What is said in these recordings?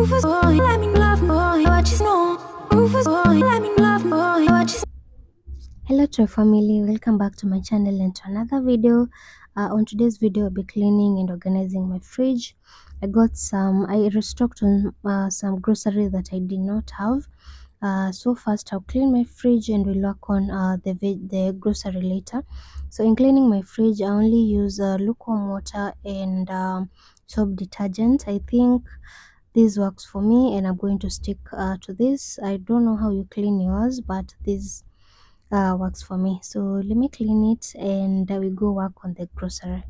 Rufus boy, let me love boy, what you know. Rufus boy, let me love boy, what you. Hello to your family, welcome back to my channel and to another video. On today's video I'll be cleaning and organizing my fridge. I restocked on some groceries that I did not have. So first I'll clean my fridge and we'll work on the grocery later. So in cleaning my fridge, I only use lukewarm water and soap detergent. I think this works for me and I'm going to stick to this. I don't know how you clean yours, but this works for me. So let me clean it and we go work on the grocery.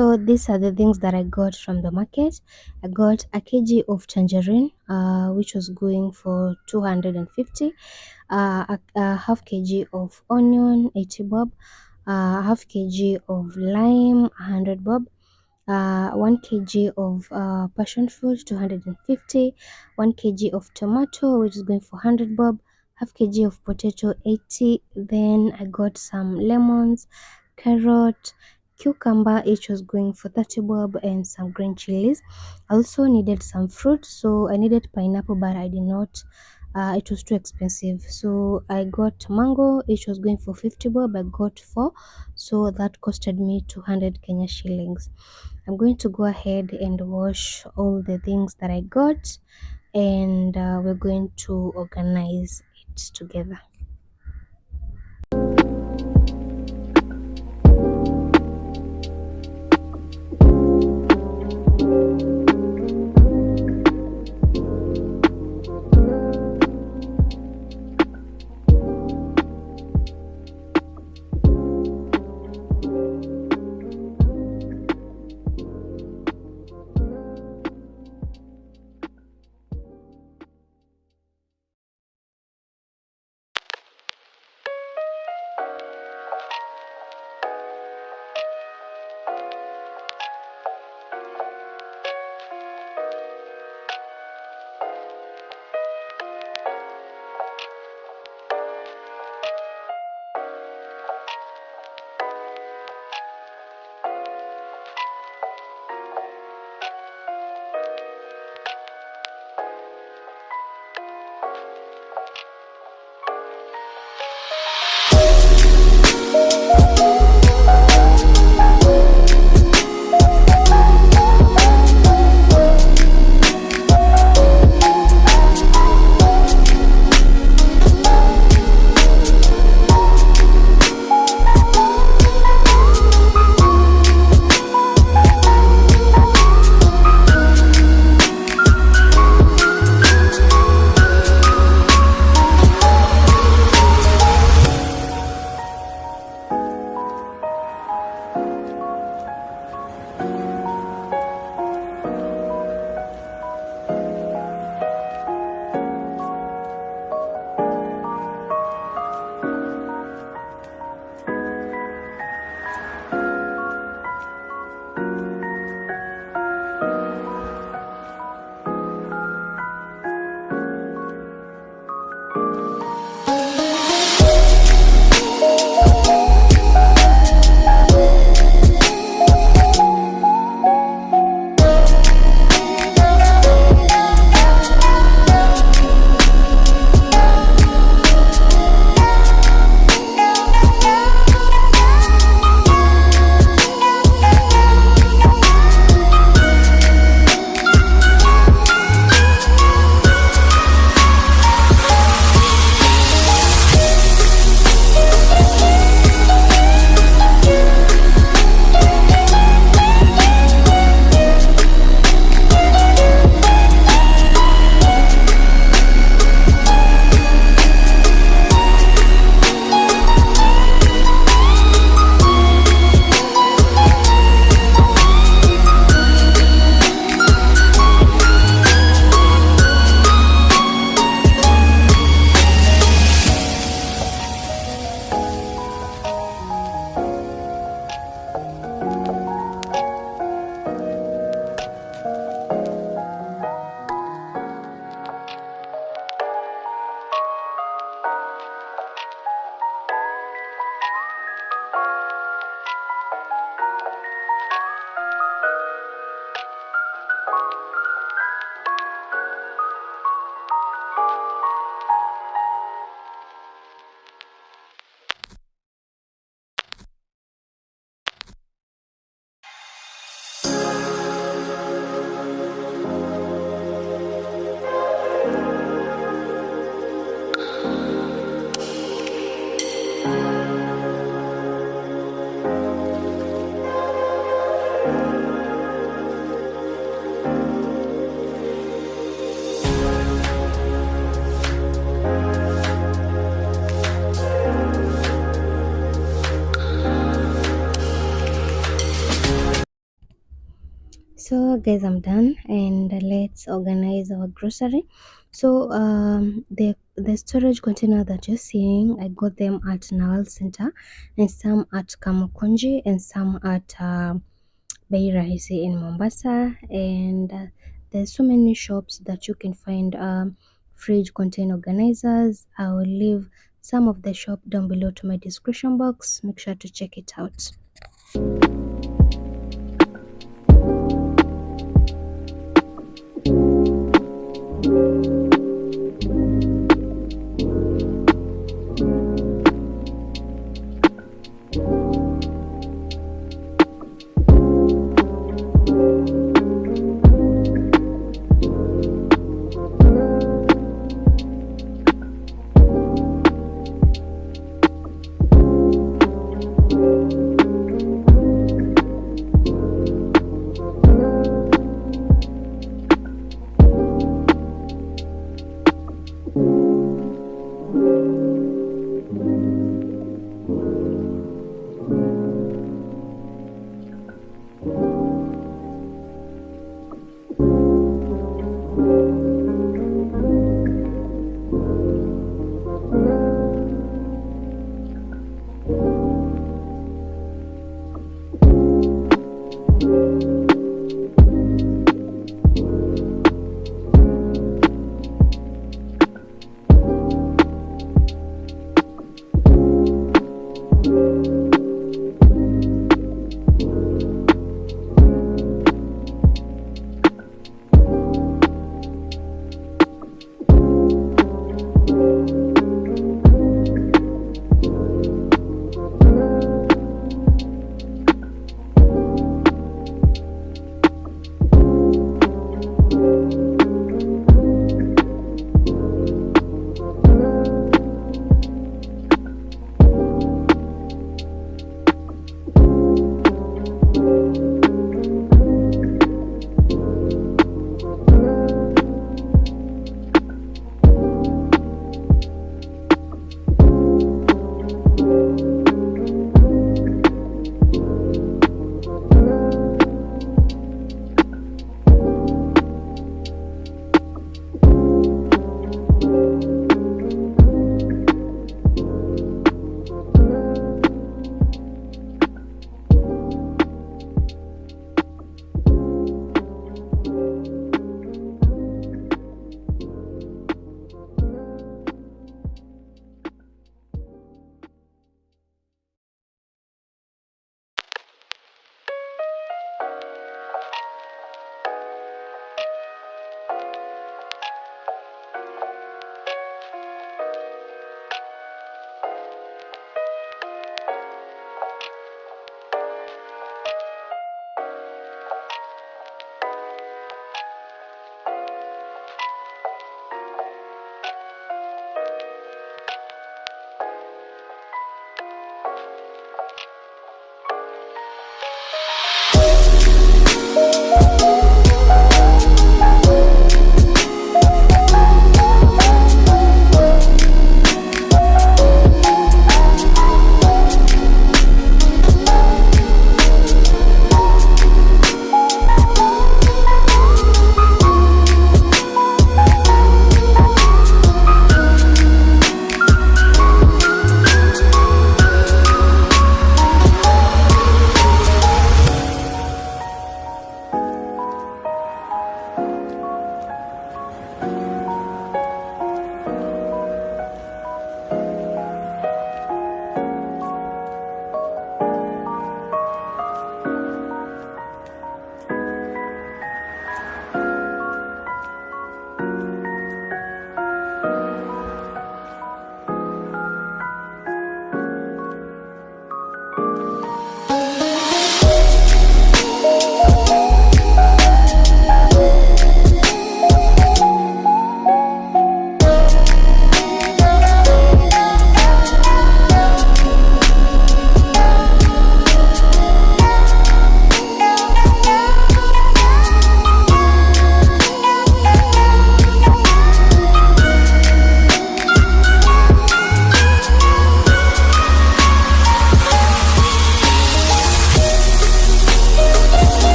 So these are the things that I got from the market. I got a kg of tangerine, which was going for 250, a half kg of onion, 80 bob, half kg of lime, 100 bob, 1 kg of passion fruit, 250, 1 kg of tomato, which is going for 100 bob, half kg of potato, 80. Then I got some lemons, carrot, cucumber, each was going for 30 bob, and some green chilies. I also needed some fruit, so I needed pineapple, but I did not. It was too expensive, so I got mango, each was going for 50 bob. I got 4, so that costed me 200 Kenya shillings. I'm going to go ahead and wash all the things that I got, and we're going to organize it together. So guys, I'm done, and let's organize our grocery. So the storage container that you're seeing, I got them at Nawal Centre, and some at Kamukunji, and some at rahisi in Mombasa. And there's so many shops that you can find fridge container organizers. I will leave some of the shop down below to my description box. Make sure to check it out.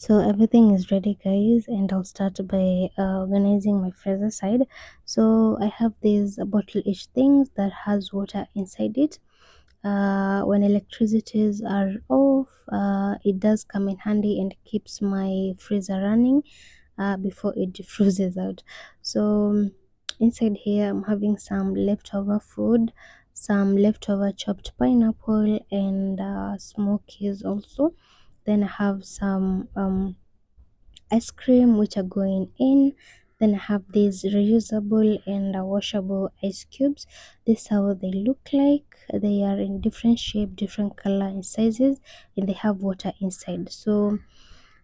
So everything is ready, guys, and I'll start by organizing my freezer side. So I have these bottle-ish things that has water inside it. When electricities are off, it does come in handy and keeps my freezer running before it freezes out. So inside here I'm having some leftover food, some leftover chopped pineapple, and smokies also. Then I have some ice cream which are going in. Then I have these reusable and washable ice cubes. This is how they look like. They are in different shape, different color and sizes, and they have water inside. So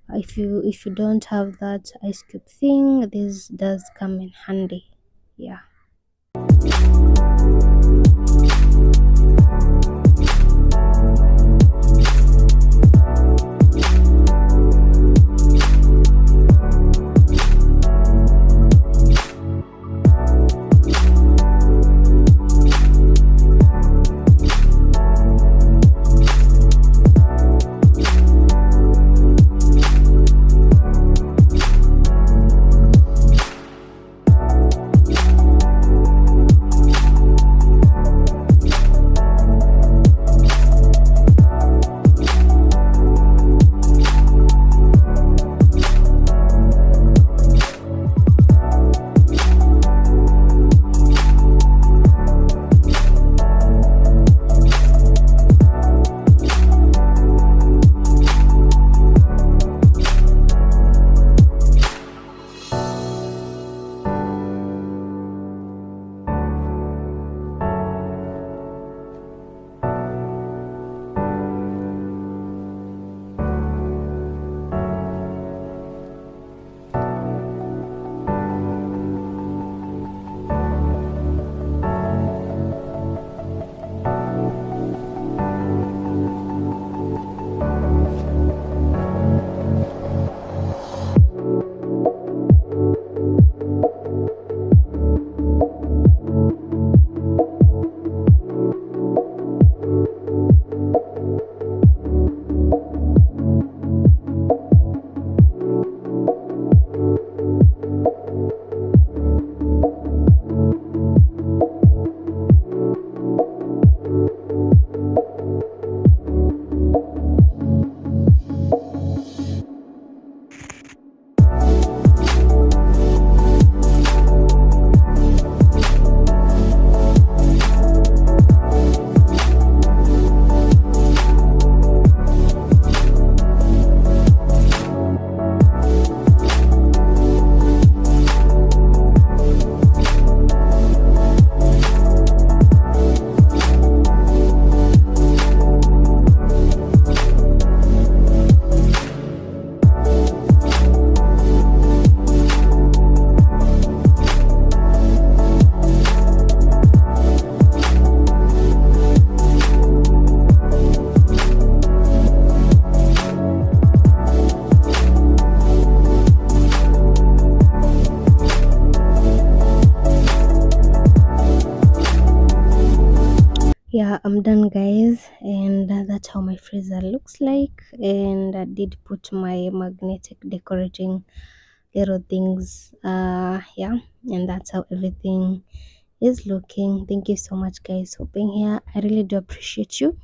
if you don't have that ice cube thing, this does come in handy. Yeah. Yeah, I'm done, guys, and that's how my freezer looks like. And I did put my magnetic decorating little things, yeah, and that's how everything is looking. Thank you so much, guys, for being here. I really do appreciate you.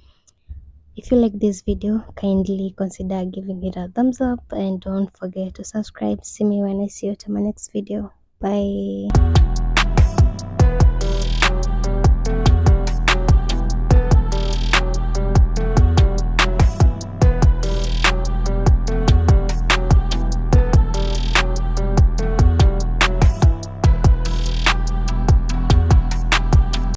If you like this video, kindly consider giving it a thumbs up, and don't forget to subscribe. See me when I see you to my next video. Bye.